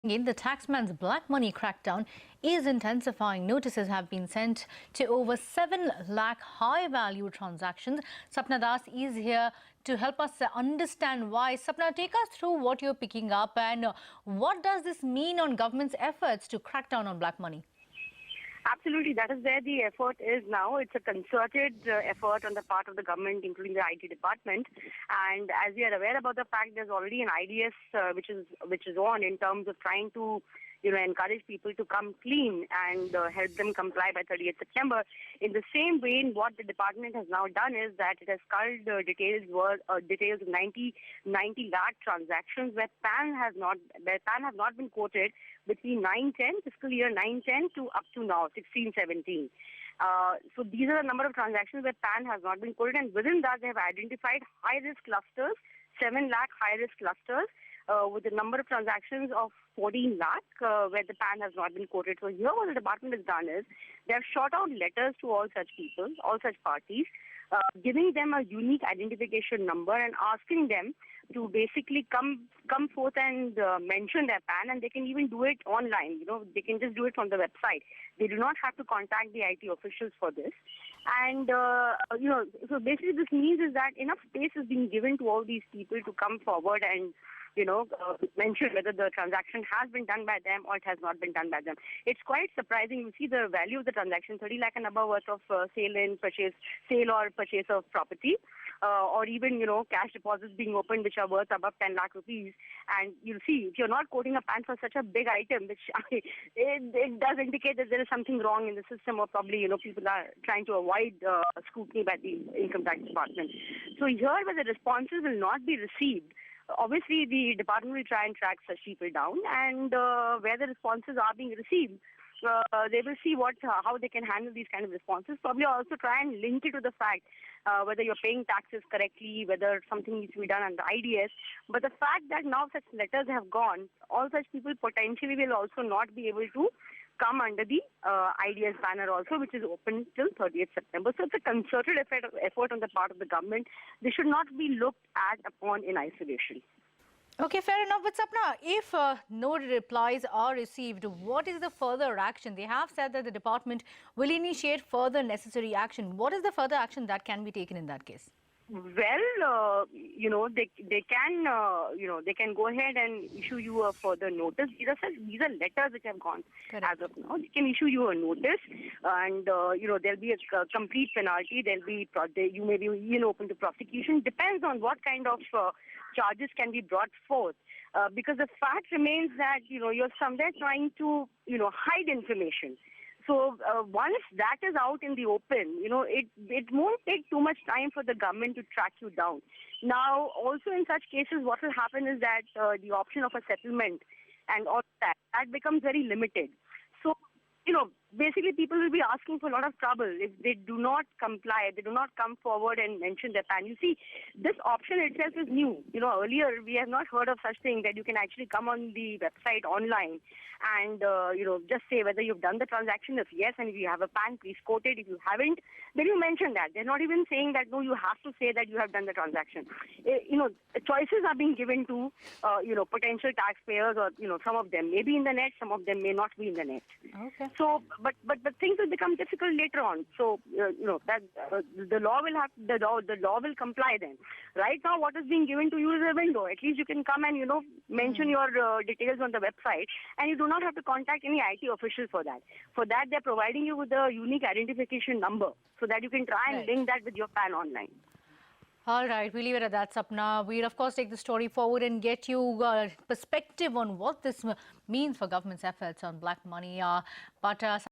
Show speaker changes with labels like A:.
A: In the Taxman's black money crackdown is intensifying. Notices have been sent to over 7 lakh high-value transactions. Sapna is here to help us understand why. Sapna, take us through what you're picking up and what does this mean on government's efforts to crack down on black money?
B: Absolutely. That is where the effort is now. It's a concerted effort on the part of the government, including the IT department. And as we are aware about the fact, there's already an IDS which is on in terms of trying to encourage people to come clean and help them comply by 30th September. In the same vein, what the department has now done is that it has culled details of 90 lakh transactions where PAN have not been quoted between 9-10, fiscal year 9-10 to up to now, 16-17. So these are the number of transactions where PAN has not been quoted, and within that they have identified high-risk clusters, 7 lakh high-risk clusters, with a number of transactions of 14 lakh where the PAN has not been quoted. So here what the department has done is they have shot out letters to all such people, all such parties, giving them a unique identification number and asking them to basically come forth and mention their PAN, and they can even do it online. They can just do it from the website. They do not have to contact the IT officials for this. And, so basically this means is that enough space is being given to all these people to come forward and mention whether the transaction has been done by them or it has not been done by them. It's quite surprising. You see the value of the transaction, 30 lakh and above worth of sale or purchase of property, or even, cash deposits being opened which are worth above 10 lakh rupees. And you'll see, if you're not quoting a PAN for such a big item, which it does indicate that there is something wrong in the system, or probably, people are trying to avoid scrutiny by the income tax department. So here where the responses will not be received, obviously, the department will try and track such people down, and where the responses are being received, they will see how they can handle these kind of responses. Probably also try and link it to the fact whether you're paying taxes correctly, whether something needs to be done under IDS. But the fact that now such letters have gone, all such people potentially will also not be able to come under the IDS banner also, which is open till 30th September. So it's a concerted effort on the part of the government. They should not be looked at upon in isolation.
A: Okay, fair enough. But Sapna, if no replies are received, what is the further action? They have said that the department will initiate further necessary action. What is the further action that can be taken in that case?
B: Well, they can go ahead and issue you a further notice. These are letters which have gone. Correct. As of now. They can issue you a notice, and there'll be a complete penalty. You may be even open to prosecution. Depends on what kind of charges can be brought forth. Because the fact remains that you're somewhere trying to hide information. So once that is out in the open, it won't take too much time for the government to track you down. Now, also in such cases, what will happen is that the option of a settlement and all that becomes very limited. So, basically people will be asking for a lot of trouble if they do not comply, they do not come forward and mention their PAN. You see, this option itself is new. Earlier we have not heard of such thing that you can actually come on the website online and, just say whether you've done the transaction. If yes, and if you have a PAN, please quote it. If you haven't, then you mention that. They're not even saying that, no, you have to say that you have done the transaction. Choices are being given to, potential taxpayers, or, some of them may be in the net, some of them may not be in the net.
A: Okay.
B: So, but things will become difficult later on. So, that the law will comply then. Right now, what is being given to you is a window. At least you can come and, mention your details on the website, and you do not have to contact any IT official for that. For that, they're providing you with a unique identification number so that you can try and link that with your PAN online.
A: All right, we leave it at that, Sapna. We'll, of course, take the story forward and get you perspective on what this means for government's efforts on black money.